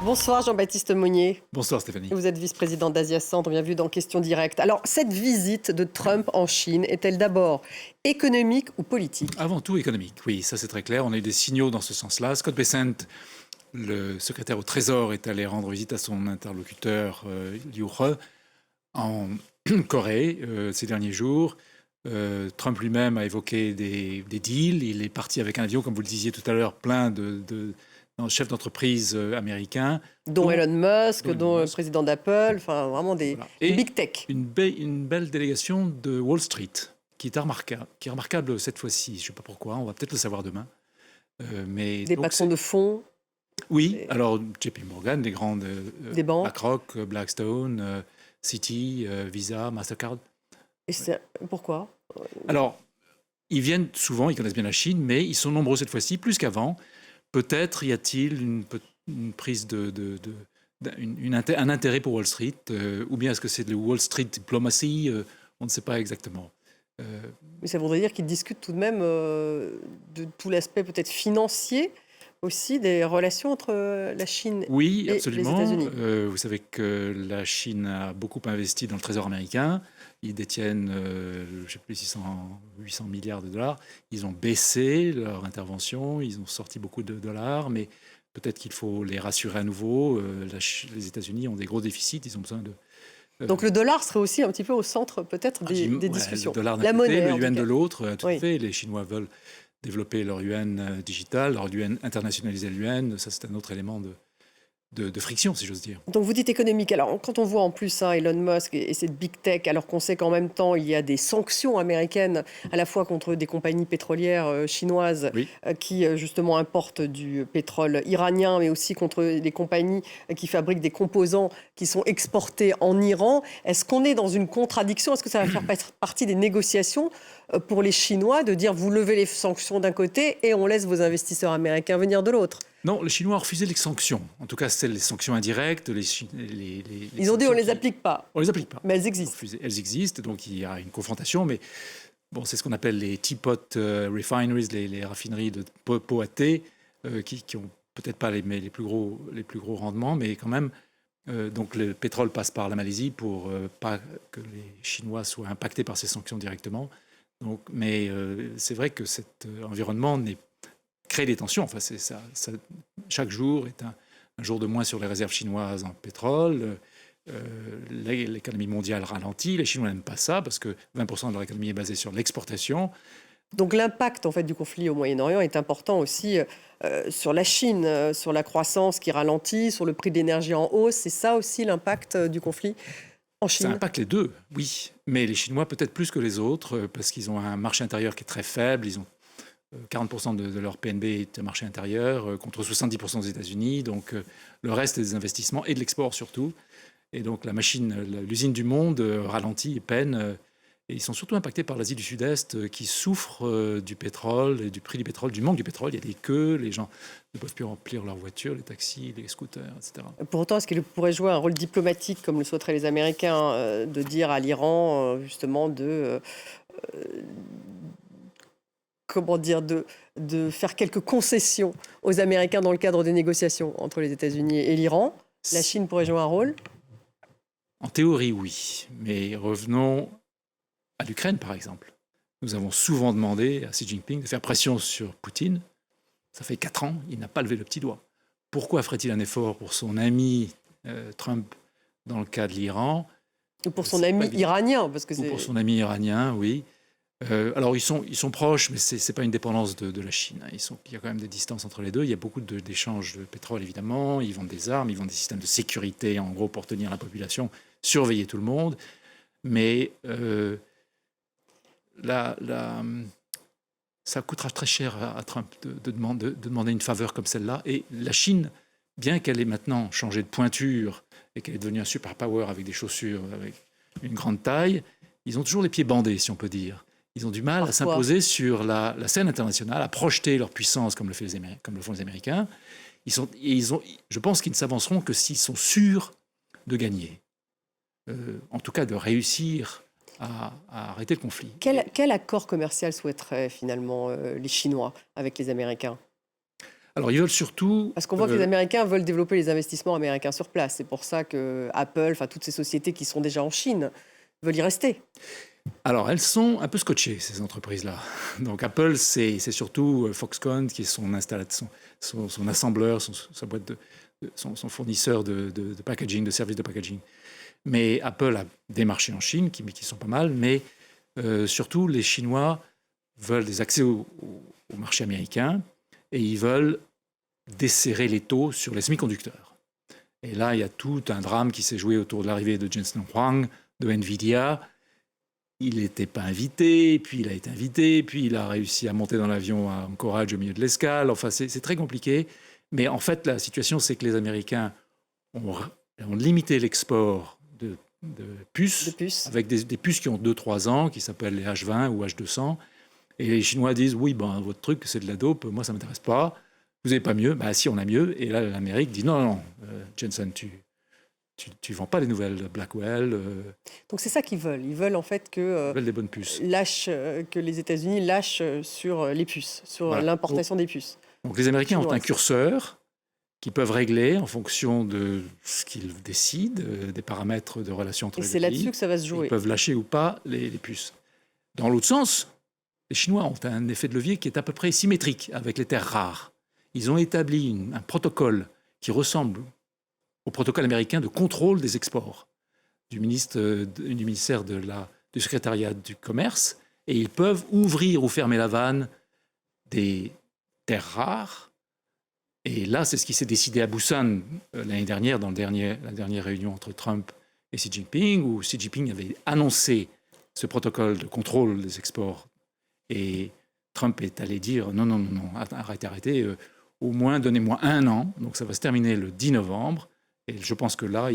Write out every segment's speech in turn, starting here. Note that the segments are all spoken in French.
Bonsoir Jean-Baptiste Monnier. Bonsoir Stéphanie. Vous êtes vice-président d'Asia Centre, bienvenue dans Question Directe. Alors, cette visite de Trump en Chine est-elle d'abord économique ou politique? Avant tout économique, oui, ça c'est très clair. On a eu des signaux dans ce sens-là. Scott Bessent, le secrétaire au Trésor, est allé rendre visite à son interlocuteur Liu He en Corée ces derniers jours. Trump lui-même a évoqué des deals. Il est parti avec un avion, comme vous le disiez tout à l'heure, plein de chefs d'entreprise américains. Dont Elon Musk, dont le président d'Apple, enfin vraiment des big tech. Une belle délégation de Wall Street, qui est remarquable cette fois-ci. Je ne sais pas pourquoi, on va peut-être le savoir demain. Des patrons de fonds. Oui, alors JP Morgan, des grandes des banques. BlackRock, Blackstone, Citi, Visa, Mastercard. Et pourquoi? Alors, ils viennent souvent, ils connaissent bien la Chine, mais ils sont nombreux cette fois-ci, plus qu'avant. Peut-être y a-t-il une prise un intérêt pour Wall Street, ou bien est-ce que c'est de Wall Street diplomacy? On ne sait pas exactement. Mais ça voudrait dire qu'ils discutent tout de même de tout l'aspect peut-être financier aussi des relations entre la Chine et les États-Unis. Vous savez que la Chine a beaucoup investi dans le Trésor américain. Ils détiennent, je ne sais plus, 800 milliards de dollars. Ils ont baissé leur intervention, ils ont sorti beaucoup de dollars, mais peut-être qu'il faut les rassurer à nouveau. Les États-Unis ont des gros déficits, ils ont besoin de... Donc le dollar serait aussi un petit peu au centre peut-être des discussions. Le dollar d'un la côté, monnaie, le yuan de l'autre, tout à oui. fait. Les Chinois veulent développer leur yuan digital, leur yuan, internationaliser le yuan. Ça, c'est un autre élément de friction, si j'ose dire. Donc vous dites économique. Alors quand on voit en plus Elon Musk et cette big tech, alors qu'on sait qu'en même temps il y a des sanctions américaines à la fois contre des compagnies pétrolières chinoises qui justement importent du pétrole iranien, mais aussi contre des compagnies qui fabriquent des composants qui sont exportés en Iran. Est-ce qu'on est dans une contradiction? Est-ce que ça va faire partie des négociations pour les Chinois de dire vous levez les sanctions d'un côté et on laisse vos investisseurs américains venir de l'autre? Non, les Chinois ont refusé les sanctions. En tout cas, c'est les sanctions indirectes. Ils ont dit on ne les applique pas. On ne les applique pas. Mais elles existent. Elles existent, donc il y a une confrontation. Mais bon, c'est ce qu'on appelle les teapot refineries, les raffineries de pot à thé, qui n'ont peut-être pas les plus gros rendements, mais quand même. Donc le pétrole passe par la Malaisie pour pas que les Chinois soient impactés par ces sanctions directement. Donc, mais c'est vrai que cet environnement crée des tensions. Enfin, chaque jour est un jour de moins sur les réserves chinoises en pétrole. L'économie mondiale ralentit. Les Chinois n'aiment pas ça parce que 20% de leur économie est basée sur l'exportation. Donc l'impact en fait, du conflit au Moyen-Orient est important aussi sur la Chine, sur la croissance qui ralentit, sur le prix de l'énergie en hausse. C'est ça aussi l'impact du conflit en Chine? Ça impacte les deux, oui. Mais les Chinois peut-être plus que les autres parce qu'ils ont un marché intérieur qui est très faible. Ils ont 40% de leur PNB est un marché intérieur contre 70% aux États-Unis. Donc le reste est des investissements et de l'export surtout. Et donc l'usine du monde ralentit et peine. Et ils sont surtout impactés par l'Asie du Sud-Est qui souffre du pétrole et du prix du pétrole, du manque du pétrole. Il y a des queues, les gens ne peuvent plus remplir leurs voitures, les taxis, les scooters, etc. Pour autant, est-ce qu'il pourrait jouer un rôle diplomatique, comme le souhaiteraient les Américains, de dire à l'Iran, justement, de faire quelques concessions aux Américains dans le cadre des négociations entre les États-Unis et l'Iran? La Chine pourrait jouer un rôle? En théorie, oui. Mais revenons à l'Ukraine, par exemple. Nous avons souvent demandé à Xi Jinping de faire pression sur Poutine. Ça fait 4 ans, il n'a pas levé le petit doigt. Pourquoi ferait-il un effort pour son ami Trump dans le cas de l'Iran? Ou pour son ami iranien, parce que ou pour son ami iranien, oui. Alors, ils sont proches, mais ce n'est pas une dépendance de la Chine. Il y a quand même des distances entre les deux. Il y a beaucoup d'échanges de pétrole, évidemment. Ils vendent des armes, ils vendent des systèmes de sécurité, en gros, pour tenir la population, surveiller tout le monde. Mais ça coûtera très cher à Trump de demander une faveur comme celle-là. Et la Chine, bien qu'elle ait maintenant changé de pointure et qu'elle est devenue un superpower avec des chaussures avec une grande taille, ils ont toujours les pieds bandés, si on peut dire. Ils ont du mal à s'imposer sur la scène internationale, à projeter leur puissance comme le font les Américains. Je pense qu'ils ne s'avanceront que s'ils sont sûrs de gagner. En tout cas, de réussir à arrêter le conflit. Quel accord commercial souhaiteraient finalement les Chinois avec les Américains? Alors, ils veulent surtout... Parce qu'on voit que les Américains veulent développer les investissements américains sur place. C'est pour ça que Apple, toutes ces sociétés qui sont déjà en Chine, veulent y rester. Alors, elles sont un peu scotchées, ces entreprises-là. Donc, Apple, c'est surtout Foxconn, qui est son installateur, son assembleur, sa boîte son fournisseur de packaging, de services de packaging. Mais Apple a des marchés en Chine qui sont pas mal, mais surtout, les Chinois veulent des accès au marché américain et ils veulent desserrer les taux sur les semi-conducteurs. Et là, il y a tout un drame qui s'est joué autour de l'arrivée de Jensen Huang, de Nvidia. Il n'était pas invité, puis il a été invité, puis il a réussi à monter dans l'avion à Anchorage au milieu de l'escale. Enfin, c'est très compliqué. Mais en fait, la situation, c'est que les Américains ont limité l'export de puces, avec des puces qui ont 2-3 ans, qui s'appellent les H20 ou H200. Et les Chinois disent, oui, votre truc, c'est de la dope, moi, ça ne m'intéresse pas. Vous n'avez pas mieux? Si, on a mieux. Et là, l'Amérique dit, non, Jensen, tu vends pas les nouvelles Blackwell. Donc c'est ça qu'ils veulent. Ils veulent en fait que, des bonnes puces. Que les États-Unis lâchent sur les puces, sur l'importation des puces. Donc les Américains ont un curseur qu'ils peuvent régler en fonction de ce qu'ils décident, des paramètres de relation entre les pays. Et c'est là-dessus que ça va se jouer. Ils peuvent lâcher ou pas les puces. Dans l'autre sens, les Chinois ont un effet de levier qui est à peu près symétrique avec les terres rares. Ils ont établi un protocole qui ressemble au protocole américain de contrôle des exports du ministère du secrétariat du commerce, et ils peuvent ouvrir ou fermer la vanne des terres rares. Et là, c'est ce qui s'est décidé à Busan l'année dernière, dans la dernière réunion entre Trump et Xi Jinping, où Xi Jinping avait annoncé ce protocole de contrôle des exports. Et Trump est allé dire non, arrêtez, au moins donnez-moi 1 an. Donc ça va se terminer le 10 novembre. Et je pense que là,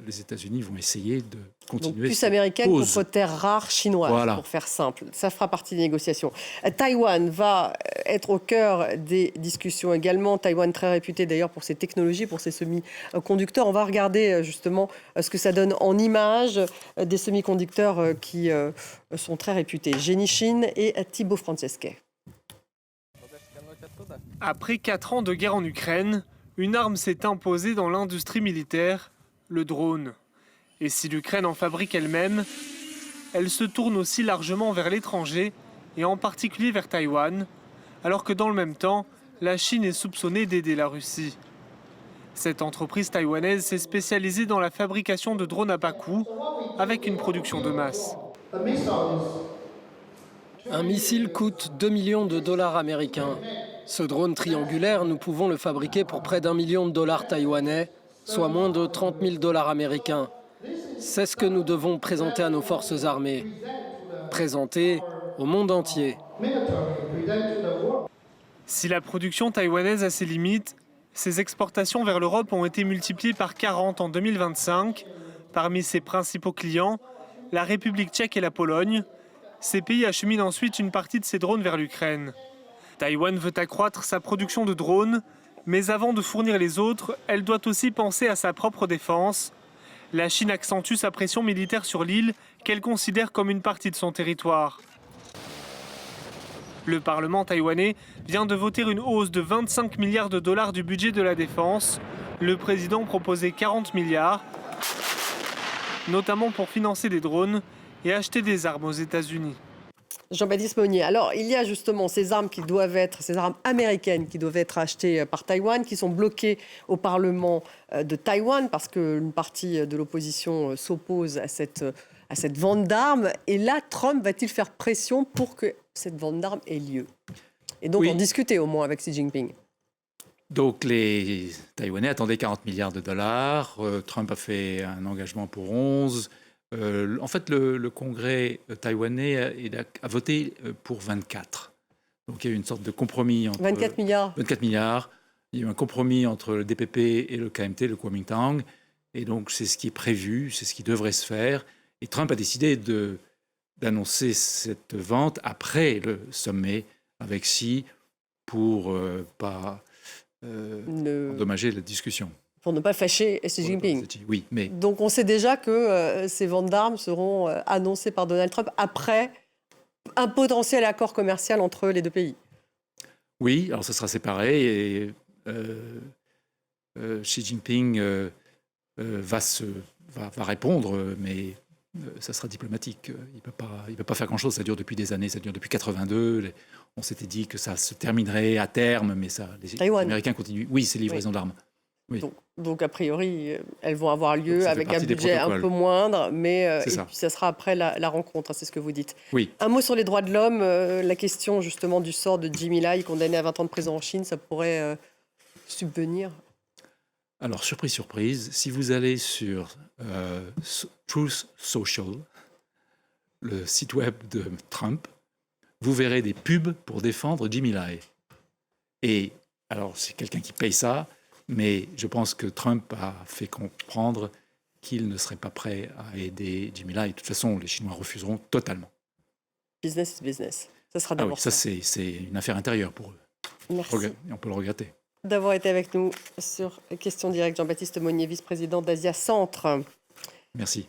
les États-Unis vont essayer de continuer. Donc plus américaine contre terres rares chinoises, pour faire simple. Ça fera partie des négociations. Taïwan va être au cœur des discussions également. Taïwan, très réputé d'ailleurs pour ses technologies, pour ses semi-conducteurs. On va regarder justement ce que ça donne en images des semi-conducteurs qui sont très réputés. Jenny Shin et Thibaut Francesquet. Après 4 ans de guerre en Ukraine, une arme s'est imposée dans l'industrie militaire, le drone. Et si l'Ukraine en fabrique elle-même, elle se tourne aussi largement vers l'étranger, et en particulier vers Taïwan, alors que dans le même temps, la Chine est soupçonnée d'aider la Russie. Cette entreprise taïwanaise s'est spécialisée dans la fabrication de drones à bas coût, avec une production de masse. Un missile coûte 2 millions de dollars américains. Ce drone triangulaire, nous pouvons le fabriquer pour près d'1 million de dollars taïwanais, soit moins de 30 000 dollars américains. C'est ce que nous devons présenter à nos forces armées. Présenter au monde entier. Si la production taïwanaise a ses limites, ses exportations vers l'Europe ont été multipliées par 40 en 2025. Parmi ses principaux clients, la République tchèque et la Pologne. Ces pays acheminent ensuite une partie de ces drones vers l'Ukraine. Taïwan veut accroître sa production de drones, mais avant de fournir les autres, elle doit aussi penser à sa propre défense. La Chine accentue sa pression militaire sur l'île, qu'elle considère comme une partie de son territoire. Le Parlement taïwanais vient de voter une hausse de 25 milliards de dollars du budget de la défense. Le président proposait 40 milliards, notamment pour financer des drones et acheter des armes aux États-Unis. Jean-Baptiste Monnier. Alors, il y a justement ces armes américaines qui doivent être achetées par Taïwan, qui sont bloquées au Parlement de Taïwan parce qu'une partie de l'opposition s'oppose à cette vente d'armes. Et là, Trump va-t-il faire pression pour que cette vente d'armes ait lieu? Et donc, en discuter au moins avec Xi Jinping. Donc, les Taïwanais attendaient 40 milliards de dollars. Trump a fait un engagement pour 11. En fait, le Congrès taïwanais a voté pour 24. Donc il y a eu une sorte de compromis entre... 24 milliards. 24 milliards. Il y a eu un compromis entre le DPP et le KMT, le Kuomintang. Et donc c'est ce qui est prévu, c'est ce qui devrait se faire. Et Trump a décidé d'annoncer cette vente après le sommet avec Xi pour pas endommager la discussion. Pour ne pas fâcher Xi Jinping. Oui, mais... Donc on sait déjà que ces ventes d'armes seront annoncées par Donald Trump après un potentiel accord commercial entre les deux pays. Oui, alors ça sera séparé et Xi Jinping va répondre, mais ça sera diplomatique. Il peut pas faire grand-chose. Ça dure depuis des années. Ça dure depuis 82. On s'était dit que ça se terminerait à terme, mais les Américains continuent. Oui, c'est livraison d'armes. Oui. Donc, a priori, elles vont avoir lieu avec un budget un peu moindre, mais puis ça sera après la rencontre, c'est ce que vous dites. Oui. Un mot sur les droits de l'homme. La question justement du sort de Jimmy Lai, condamné à 20 ans de prison en Chine, ça pourrait subvenir. Alors, surprise, surprise, si vous allez sur Truth Social, le site web de Trump, vous verrez des pubs pour défendre Jimmy Lai. Et alors, c'est quelqu'un qui paye ça, mais je pense que Trump a fait comprendre qu'il ne serait pas prêt à aider Jimmy Lai. De toute façon, les Chinois refuseront totalement. Business is business. Ça sera d'abord ça. C'est une affaire intérieure pour eux. Merci. Et on peut le regretter. D'avoir été avec nous sur Question Directe. Jean-Baptiste Monnier, vice-président d'Asia Centre. Merci.